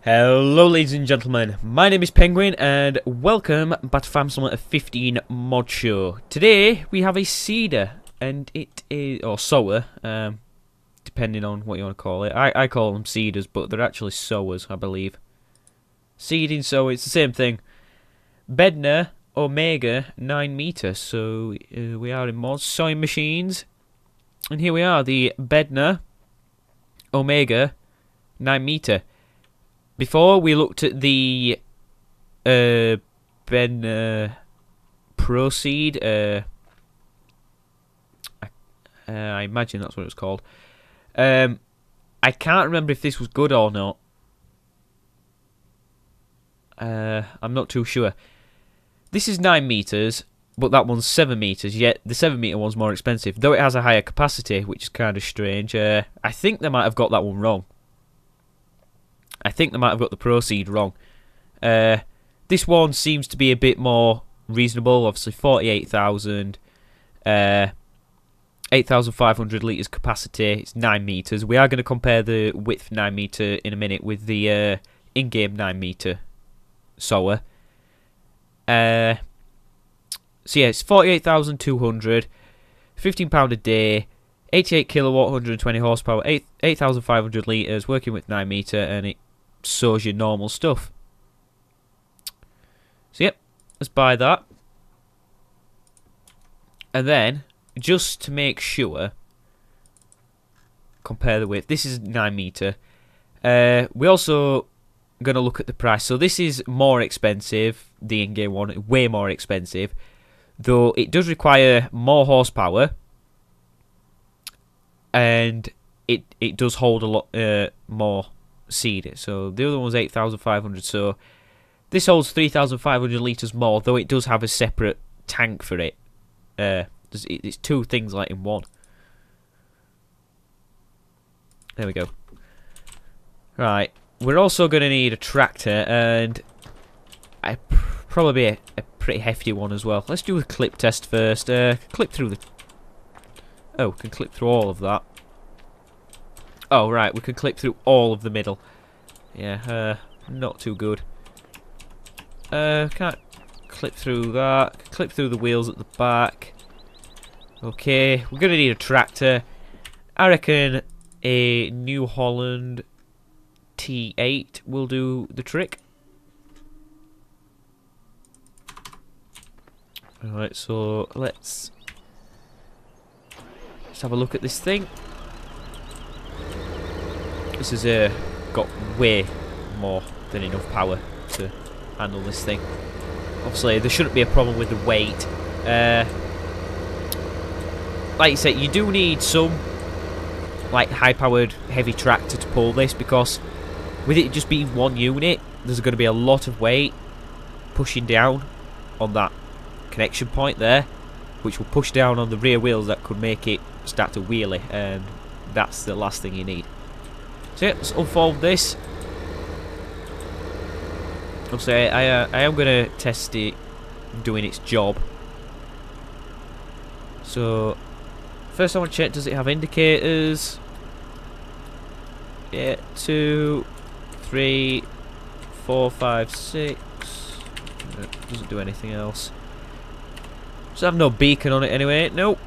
Hello ladies and gentlemen, my name is Penguin and welcome back to Farm Simulator 15 Mod Show. Today we have a seeder and it is, or sower, depending on what you want to call it. I call them seeders, but they're actually sowers, I believe. Seeding, sower, it's the same thing. Bednar Omega 9 meter, so we are in mod sowing machines. And here we are, the Bednar Omega 9 meter. Before we looked at the Bednar Pro Seed, I imagine that's what it was called. I can't remember if this was good or not. I'm not too sure. This is 9 meters, but that one's 7 meters. Yet the 7 meter one's more expensive, though it has a higher capacity, which is kind of strange. I think they might have got that one wrong. I think they might have got the Pro Seed wrong. This one seems to be a bit more reasonable. Obviously, 48,000, 8,500 litres capacity. It's 9 metres. We are going to compare the width 9 metre in a minute with the in-game 9 metre sower. So yeah, it's 48,200, £15 a day, 88 kilowatt, 120 horsepower, 8,500 litres, working with 9 metre, and it sows your normal stuff. So yep, let's buy that. And then, just to make sure, compare the width. This is 9 metre. We also going to look at the price. So this is more expensive, the in-game one, way more expensive. Though it does require more horsepower. And it does hold a lot more seed. So the other one was 8,500. So this holds 3,500 litres more, though it does have a separate tank for it. It's two things like in one. There we go. Right, we're also going to need a tractor, and probably a pretty hefty one as well. Let's do a clip test first. Clip through the... Oh, we can clip through all of that. Oh, right, we can clip through all of the middle. Yeah, not too good. Can't clip through that. Clip through the wheels at the back. Okay, we're going to need a tractor. I reckon a New Holland T8 will do the trick. Alright, so let's have a look at this thing. This has got way more than enough power to handle this thing. Obviously, there shouldn't be a problem with the weight. Like you said, you do need some like high-powered heavy tractor to pull this, because with it just being one unit, there's going to be a lot of weight pushing down on that connection point there, which will push down on the rear wheels that could make it start to wheelie, and that's the last thing you need. So yeah, let's unfold this. Obviously, I am going to test it doing its job. So first I want to check, does it have indicators? Yeah, 2, 3, 4, 5, 6. It doesn't do anything else. Does it have no beacon on it anyway? Nope.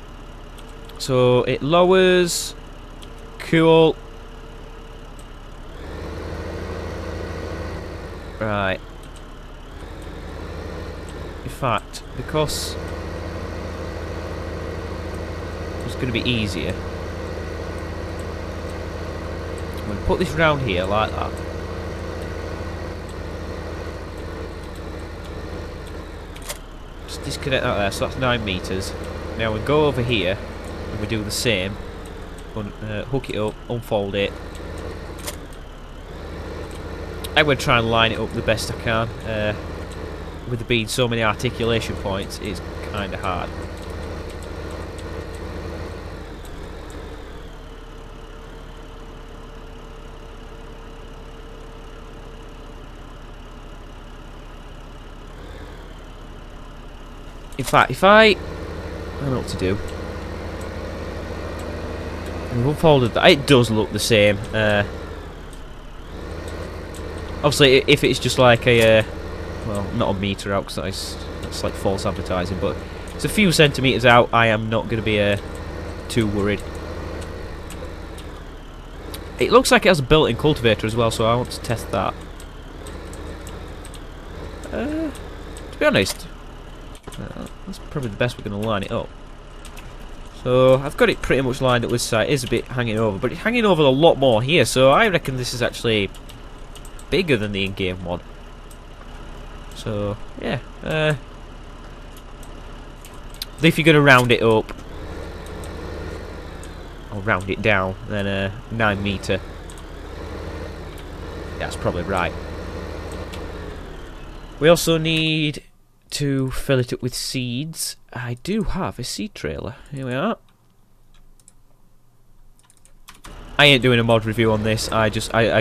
So it lowers. Cool. Right. In fact, because it's going to be easier, I'm going to put this round here like that. Just disconnect that there, so that's 9 meters. Now we go over here and we do the same. Hook it up, unfold it. I'm going to try and line it up the best I can. With there being so many articulation points, it's kind of hard. In fact, if I don't know what to do. We've unfolded that. It does look the same. Obviously, if it's just like a, well, not a metre out, because that's like false advertising, but it's a few centimetres out, I am not going to be too worried. It looks like it has a built-in cultivator as well, so I want to test that. To be honest, that's probably the best we're going to line it up. So I've got it pretty much lined up this side. It is a bit hanging over, but it's hanging over a lot more here, so I reckon this is actually bigger than the in-game one. So, yeah. If you're going to round it up, or round it down, then 9 metre. That's probably right. We also need to fill it up with seeds. I do have a seed trailer. Here we are. I ain't doing a mod review on this. I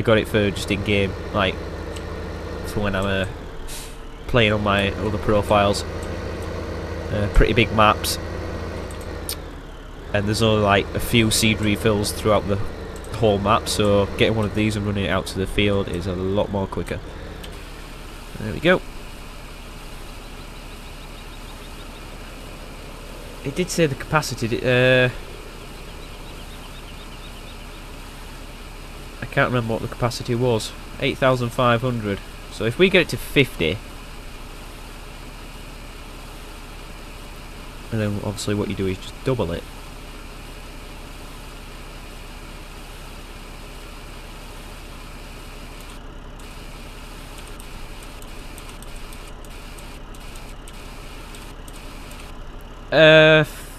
got it for just in game, like for when I'm playing on my other profiles. Pretty big maps, and there's only like a few seed refills throughout the whole map. So getting one of these and running it out to the field is a lot more quicker. There we go. It did say the capacity. I can't remember what the capacity was. 8,500. So if we get it to 50, and then obviously what you do is just double it.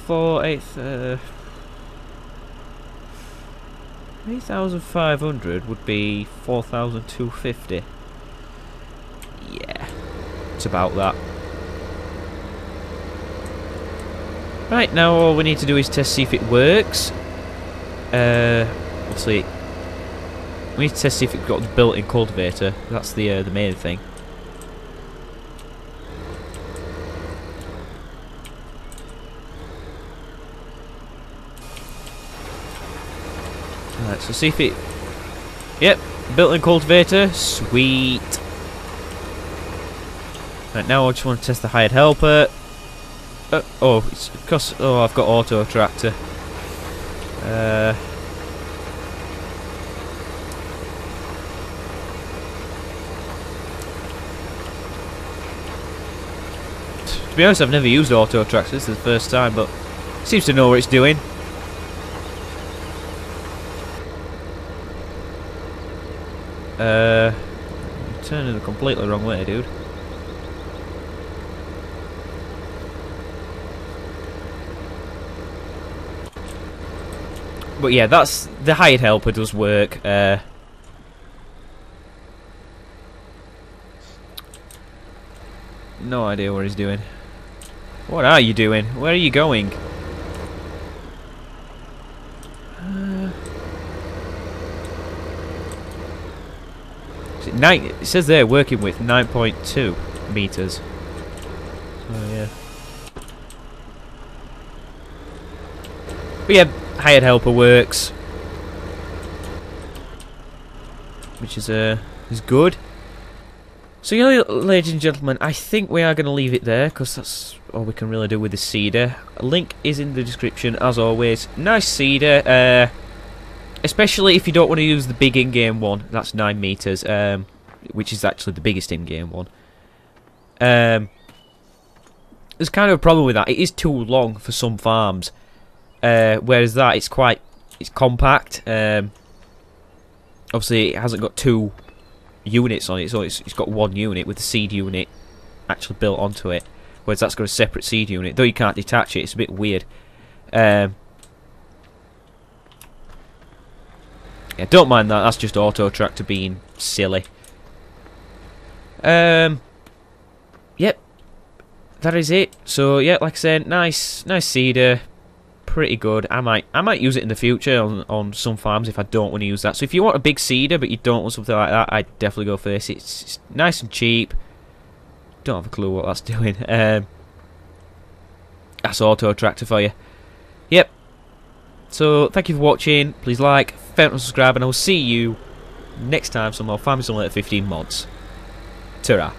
For 8,500 would be 4,250. Yeah, it's about that. Right, now all we need to do is test see if it works. Let's see. We need to test see if it's got the built-in cultivator. That's the main thing. Right, so see if it... Yep, built-in cultivator, sweet. Right, now I just want to test the hired helper. Oh, it's because... Oh, I've got auto tractor. To be honest, I've never used auto tractor. This is the first time, but it seems to know what it's doing. Turning the completely wrong way, dude. But yeah, that's the hired helper does work. No idea what he's doing. What are you doing? Where are you going? It says they're working with 9.2 meters. Oh yeah. But yeah, hired helper works, which is good. So yeah, ladies and gentlemen, I think we are going to leave it there because that's all we can really do with the seeder. A link is in the description as always. Nice seeder. Especially if you don't want to use the big in-game one, that's 9 meters, which is actually the biggest in-game one. There's kind of a problem with that. It is too long for some farms, whereas that it's compact. Obviously, it hasn't got 2 units on it, so it's got 1 unit with the seed unit actually built onto it. Whereas that's got a separate seed unit, though you can't detach it. It's a bit weird. Yeah, don't mind that. That's just auto tractor being silly. Yep, that is it. So yeah, like I said, nice seeder, pretty good. I might use it in the future on some farms if I don't want to use that. So if you want a big seeder but you don't want something like that, I'd definitely go for this. It's nice and cheap. Don't have a clue what that's doing. That's auto tractor for you. Yep. So thank you for watching. Please like, favorite, and subscribe, and I will see you next time some more Farming Simulator 15 mods. Ta-ra.